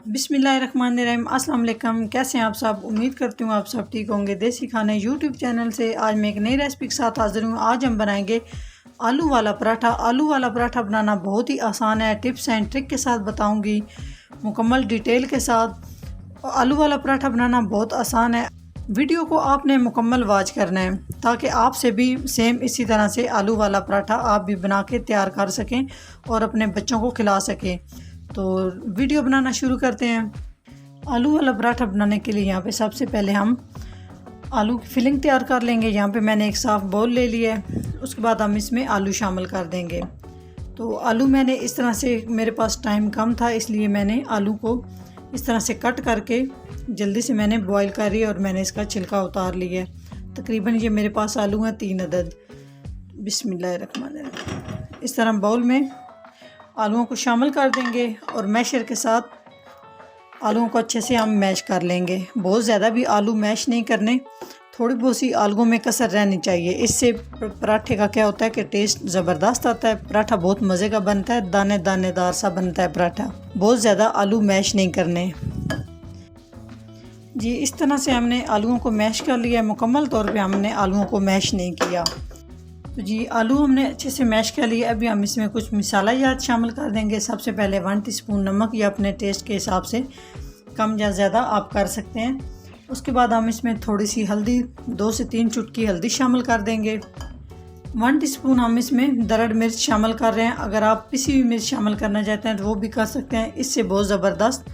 बिस्मिल्लाहिर्रहमानिर्रहीम। अस्सलाम वालेकुम। कैसे हैं आप सब? उम्मीद करती हूँ आप सब ठीक होंगे। देसी खाने यूट्यूब चैनल से आज मैं एक नई रेसिपी के साथ हाज़िर हूँ। आज हम बनाएंगे आलू वाला पराठा। आलू वाला पराठा बनाना बहुत ही आसान है। टिप्स एंड ट्रिक के साथ बताऊँगी, मुकम्मल डिटेल के साथ। आलू वाला पराठा बनाना बहुत आसान है। वीडियो को आपने मुकम्मल वॉच करना है ताकि आपसे भी सेम इसी तरह से आलू वाला पराठा आप भी बना के तैयार कर सकें और अपने बच्चों को खिला सकें। तो वीडियो बनाना शुरू करते हैं। आलू वाला पराठा बनाने के लिए यहाँ पे सबसे पहले हम आलू की फिलिंग तैयार कर लेंगे। यहाँ पे मैंने एक साफ़ बाउल ले लिया है। उसके बाद हम इसमें आलू शामिल कर देंगे। तो आलू मैंने इस तरह से, मेरे पास टाइम कम था इसलिए मैंने आलू को इस तरह से कट करके जल्दी से मैंने बॉईल करी और मैंने इसका छिलका उतार लिया है। तकरीबन ये मेरे पास आलू हैं 3 अदद। बिस्मिल्लाहिर्रहमानिर्रहीम। इस तरह बाउल में आलूओं को शामिल कर देंगे और मैशर के साथ आलूओं को अच्छे से हम मैश कर लेंगे। बहुत ज़्यादा भी आलू मैश नहीं करने, थोड़ी बहुत सी आलूओं में कसर रहनी चाहिए। इससे पराठे का क्या होता है कि टेस्ट ज़बरदस्त आता है। पराठा बहुत मज़े का बनता है, दाने दानेदार सा बनता है पराठा। बहुत ज़्यादा आलू मैश नहीं करने जी। इस तरह से हमने आलूओं को मैश कर लिया है। मुकम्मल तौर पे हमने आलूओं को मैश नहीं किया। तो जी आलू हमने अच्छे से मैश कर लिया। अभी हम इसमें कुछ मसालायात शामिल कर देंगे। सबसे पहले 1 टीस्पून नमक, या अपने टेस्ट के हिसाब से कम या ज़्यादा आप कर सकते हैं। उसके बाद हम इसमें थोड़ी सी हल्दी, 2 से 3 चुटकी हल्दी शामिल कर देंगे। 1 टीस्पून हम इसमें दरड़ मिर्च शामिल कर रहे हैं। अगर आप पिसी हुई मिर्च शामिल करना चाहते हैं तो वो भी कर सकते हैं। इससे बहुत ज़बरदस्त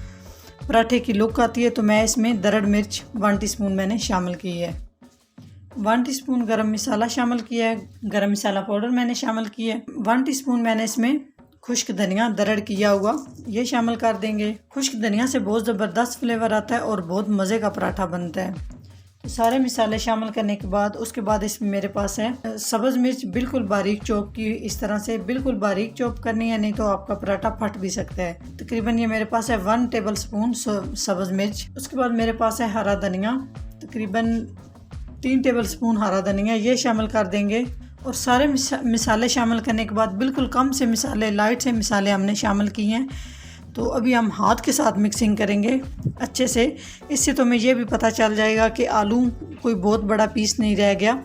पराठे की लुक आती है। तो मैं इसमें दरड़ मिर्च 1 टीस्पून मैंने शामिल की है। 1 टीस्पून गरम मसाला शामिल किया है। गरम मसाला पाउडर मैंने शामिल किया है। 1 टीस्पून मैंने इसमें खुश्क धनिया दरड़ किया हुआ ये शामिल कर देंगे। खुश्क धनिया से बहुत ज़बरदस्त फ्लेवर आता है और बहुत मज़े का पराठा बनता है। तो सारे मसाले शामिल करने के बाद उसके बाद इसमें मेरे पास है सब्ज़ मिर्च, बिल्कुल बारीक चॉप की। इस तरह से बिल्कुल बारीक चॉप करनी है, नहीं तो आपका पराठा फट भी सकता है। तकरीबन ये मेरे पास है 1 टेबल स्पून सब्ज़ मिर्च। उसके बाद मेरे पास है हरा धनिया, तकरीबन 3 टेबल स्पून हरा धनिया ये शामिल कर देंगे। और सारे मसाले शामिल करने के बाद बिल्कुल कम से मसाले, लाइट से मसाले हमने शामिल किए हैं। तो अभी हम हाथ के साथ मिक्सिंग करेंगे अच्छे से। इससे तो हमें ये भी पता चल जाएगा कि आलू कोई बहुत बड़ा पीस नहीं रह गया।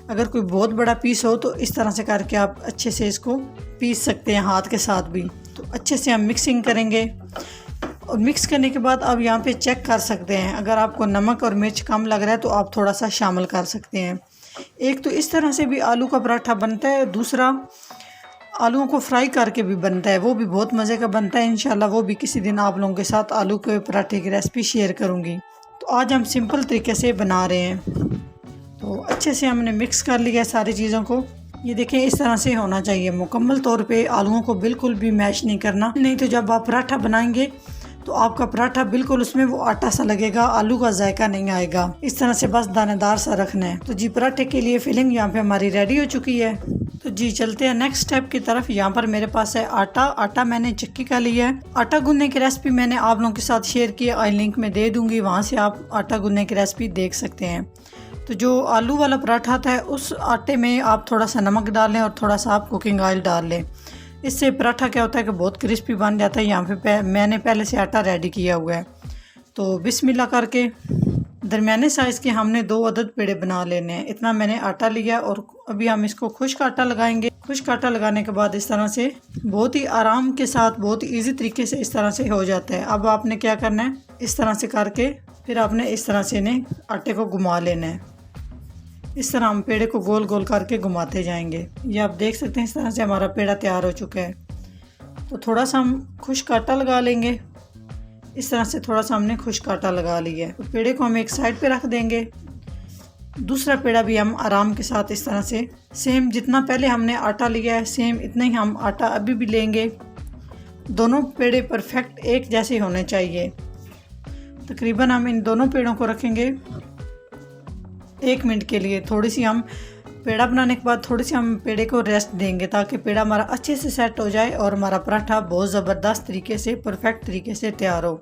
अगर कोई बहुत बड़ा पीस हो तो इस तरह से करके आप अच्छे से इसको पीस सकते हैं हाथ के साथ भी। तो अच्छे से हम मिक्सिंग करेंगे और मिक्स करने के बाद अब यहाँ पे चेक कर सकते हैं। अगर आपको नमक और मिर्च कम लग रहा है तो आप थोड़ा सा शामिल कर सकते हैं। एक तो इस तरह से भी आलू का पराठा बनता है, दूसरा आलूओं को फ्राई करके भी बनता है, वो भी बहुत मज़े का बनता है। इंशाल्लाह वो भी किसी दिन आप लोगों के साथ आलू के पराठे की रेसिपी शेयर करूँगी। तो आज हम सिंपल तरीके से बना रहे हैं। तो अच्छे से हमने मिक्स कर लिया सारी चीज़ों को। ये देखें इस तरह से होना चाहिए। मुकम्मल तौर पे आलूओं को बिल्कुल भी मैश नहीं करना, नहीं तो जब आप पराठा बनाएंगे तो आपका पराठा बिल्कुल उसमें वो आटा सा लगेगा, आलू का जायका नहीं आएगा। इस तरह से बस दानेदार सा रखना है। तो जी पराठे के लिए फिलिंग यहाँ पे हमारी रेडी हो चुकी है। तो जी चलते हैं नेक्स्ट स्टेप की तरफ। यहाँ पर मेरे पास है आटा मैंने चक्की का लिया है। आटा गूंदने की रेसिपी मैंने आप लोगों के साथ शेयर की है, आई लिंक में दे दूँगी, वहाँ से आप आटा गूंदने की रेसिपी देख सकते हैं। तो जो आलू वाला पराठा था उस आटे में आप थोड़ा सा नमक डाल लें और थोड़ा सा आप कुकिंग ऑयल डाल लें। इससे पराठा क्या होता है कि बहुत क्रिस्पी बन जाता है। यहाँ पे मैंने पहले से आटा रेडी किया हुआ है। तो बिस्मिल्लाह करके दरमियाने साइज़ के हमने 2 अदद पेड़े बना लेने हैं। इतना मैंने आटा लिया और अभी हम इसको खुश्क आटा लगाएंगे। खुश्क आटा लगाने के बाद इस तरह से बहुत ही आराम के साथ, बहुत ही ईजी तरीके से इस तरह से हो जाता है। अब आपने क्या करना है, इस तरह से करके फिर आपने इस तरह से इन्हें आटे को घुमा लेना है। इस तरह हम पेड़े को गोल गोल करके घुमाते जाएंगे। ये आप देख सकते हैं इस तरह से हमारा पेड़ा तैयार हो चुका है। तो थोड़ा सा हम खुश्क आटा लगा लेंगे। इस तरह से थोड़ा सा हमने खुश्क आटा लगा लिया है। तो पेड़े को हम एक साइड पे रख देंगे। दूसरा पेड़ा भी हम आराम के साथ इस तरह से सेम जितना पहले हमने आटा लिया है सेम इतना ही हम आटा अभी भी लेंगे। दोनों पेड़े परफेक्ट एक जैसे होने चाहिए। तकरीबन हम इन दोनों पेड़ों को रखेंगे 1 मिनट के लिए। थोड़ी सी हम पेड़ा बनाने के बाद थोड़ी सी हम पेड़े को रेस्ट देंगे ताकि पेड़ा हमारा अच्छे से सेट हो जाए और हमारा पराठा बहुत ज़बरदस्त तरीके से, परफेक्ट तरीके से तैयार हो।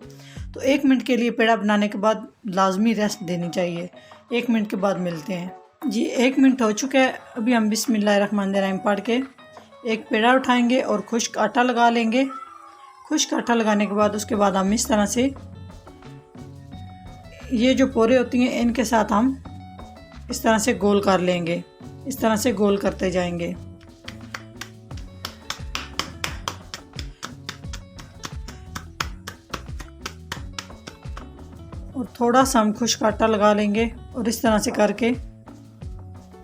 तो 1 मिनट के लिए पेड़ा बनाने के बाद लाजमी रेस्ट देनी चाहिए। 1 मिनट के बाद मिलते हैं। जी 1 मिनट हो चुका है। अभी हम बिस्मिल्लाहिर्रहमानिर्रहीम पढ़ के एक पेड़ा उठाएंगे और खुश्क आटा लगा लेंगे। खुश्क आटा लगाने के बाद उसके बाद हम इस तरह से ये जो पोरे होती हैं इनके साथ हम इस तरह से गोल कर लेंगे। इस तरह से गोल करते जाएंगे। और थोड़ा सा हम खुश्क आटा लगा लेंगे और इस तरह से करके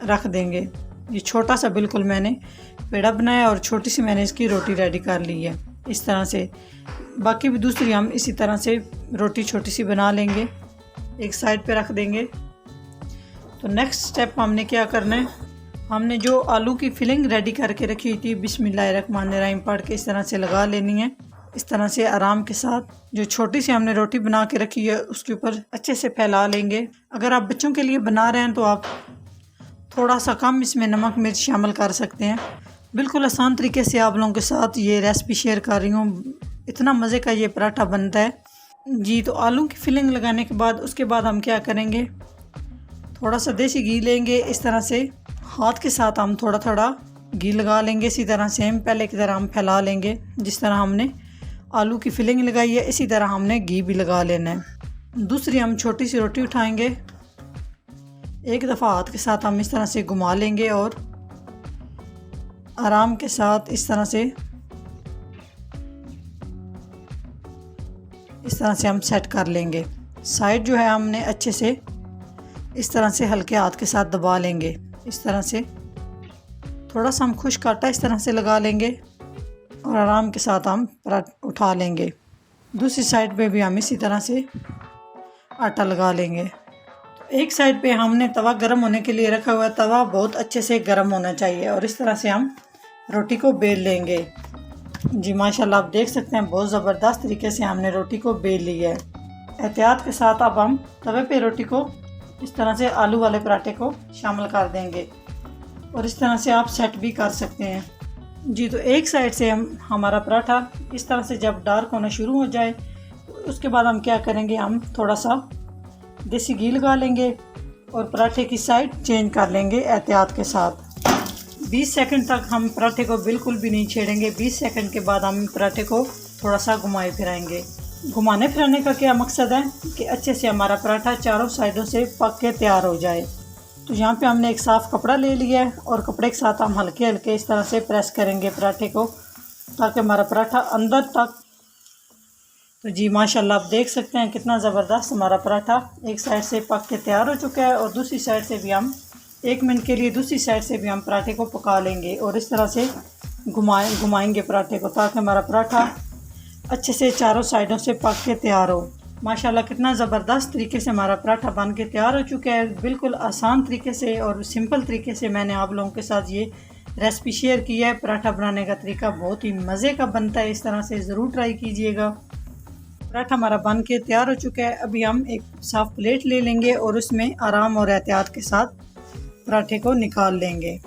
रख देंगे। ये छोटा सा बिल्कुल मैंने पेड़ा बनाया और छोटी सी मैंने इसकी रोटी रेडी कर ली है। इस तरह से बाकी भी दूसरी हम इसी तरह से रोटी छोटी सी बना लेंगे, एक साइड पे रख देंगे। तो नेक्स्ट स्टेप हमने क्या करना है, हमने जो आलू की फिलिंग रेडी करके रखी थी बिस्मिल्लाहिर्रहमानिर्रहीम पढ़ के इस तरह से लगा लेनी है। इस तरह से आराम के साथ जो छोटी सी हमने रोटी बना के रखी है उसके ऊपर अच्छे से फैला लेंगे। अगर आप बच्चों के लिए बना रहे हैं तो आप थोड़ा सा कम इसमें नमक मिर्च शामिल कर सकते हैं। बिल्कुल आसान तरीके से आप लोगों के साथ ये रेसिपी शेयर कर रही हूँ। इतना मज़े का ये पराठा बनता है जी। तो आलू की फिलिंग लगाने के बाद उसके बाद हम क्या करेंगे, थोड़ा सा देसी घी लेंगे। इस तरह से हाथ के साथ हम थोड़ा थोड़ा घी लगा लेंगे। इसी तरह से हम पहले की तरह हम फैला लेंगे। जिस तरह हमने आलू की फिलिंग लगाई है इसी तरह हमने घी भी लगा लेना है। दूसरी हम छोटी सी रोटी उठाएंगे, एक दफ़ा हाथ के साथ हम इस तरह से घुमा लेंगे और आराम के साथ इस तरह से हम सेट कर लेंगे। साइड जो है हमने अच्छे से इस तरह से हल्के हाथ के साथ दबा लेंगे। इस तरह से थोड़ा सा हम खुश्क आटा इस तरह से लगा लेंगे और आराम के साथ हम पराठा उठा लेंगे। दूसरी साइड पे भी हम इसी तरह से आटा लगा लेंगे। एक साइड पे हमने तवा गर्म होने के लिए रखा हुआ है। तवा बहुत अच्छे से गर्म होना चाहिए और इस तरह से हम रोटी को बेल लेंगे। जी माशाल्लाह आप देख सकते हैं बहुत ज़बरदस्त तरीके से हमने रोटी को बेल ली है। एहतियात के साथ अब हम तवे पे रोटी को इस तरह से आलू वाले पराठे को शामिल कर देंगे और इस तरह से आप सेट भी कर सकते हैं जी। तो एक साइड से हमारा पराठा इस तरह से जब डार्क होना शुरू हो जाए उसके बाद हम क्या करेंगे, हम थोड़ा सा देसी घी लगा लेंगे और पराठे की साइड चेंज कर लेंगे एहतियात के साथ। 20 सेकंड तक हम पराठे को बिल्कुल भी नहीं छेड़ेंगे। 20 सेकंड के बाद हम पराठे को थोड़ा सा घुमाए फिराएंगे। घुमाने फिराने का क्या मकसद है कि अच्छे से हमारा पराठा चारों साइडों से पक के तैयार हो जाए। तो यहाँ पे हमने एक साफ़ कपड़ा ले लिया है और कपड़े के साथ हम हल्के हल्के इस तरह से प्रेस करेंगे पराठे को ताकि हमारा पराठा अंदर तक। तो जी माशाल्लाह आप देख सकते हैं कितना ज़बरदस्त हमारा पराठा एक साइड से पक के तैयार हो चुका है और दूसरी साइड से भी हम 1 मिनट के लिए दूसरी साइड से भी हम पराठे को पका लेंगे और इस तरह से घुमाएंगे पराठे को ताकि हमारा पराठा अच्छे से चारों साइडों से पक के तैयार हो। माशाल्लाह कितना ज़बरदस्त तरीके से हमारा पराठा बन के तैयार हो चुका है। बिल्कुल आसान तरीके से और सिंपल तरीके से मैंने आप लोगों के साथ ये रेसिपी शेयर की है। पराठा बनाने का तरीका बहुत ही मज़े का बनता है, इस तरह से ज़रूर ट्राई कीजिएगा। पराठा हमारा बन के तैयार हो चुका है। अभी हम एक साफ़ प्लेट ले लेंगे और उसमें आराम और एहतियात के साथ पराठे को निकाल लेंगे।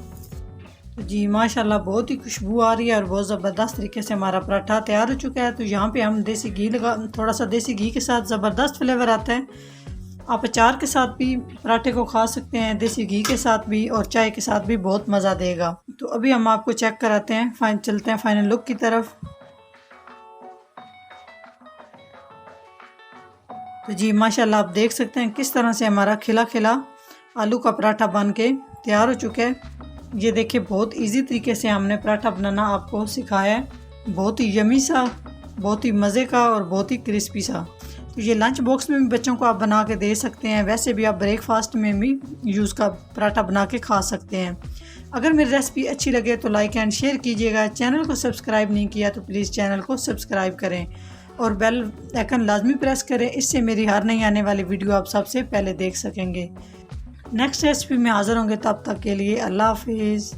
तो जी माशाल्लाह बहुत ही खुशबू आ रही है और बहुत ज़बरदस्त तरीके से हमारा पराठा तैयार हो चुका है। तो यहाँ पे हम देसी घी थोड़ा सा देसी घी के साथ ज़बरदस्त फ्लेवर आता है। आप अचार के साथ भी पराठे को खा सकते हैं, देसी घी के साथ भी और चाय के साथ भी बहुत मज़ा देगा। तो अभी हम आपको चेक कराते हैं, चलते हैं फाइनल लुक की तरफ। तो जी माशाल्लाह आप देख सकते हैं किस तरह से हमारा खिला खिला आलू का पराठा बन के तैयार हो चुका है। ये देखिए बहुत इजी तरीके से हमने पराठा बनाना आपको सिखाया है। बहुत ही यमी सा, बहुत ही मज़े का और बहुत ही क्रिस्पी सा। तो ये लंच बॉक्स में भी बच्चों को आप बना के दे सकते हैं। वैसे भी आप ब्रेकफास्ट में भी यूज़ का पराठा बना के खा सकते हैं। अगर मेरी रेसिपी अच्छी लगे तो लाइक एंड शेयर कीजिएगा। चैनल को सब्सक्राइब नहीं किया तो प्लीज़ चैनल को सब्सक्राइब करें और बेल आइकन लाजमी प्रेस करें। इससे मेरी हर नई आने वाली वीडियो आप सबसे पहले देख सकेंगे। नेक्स्ट रेसिपी में हाज़िर होंगे, तब तक के लिए अल्लाह हाफिज़।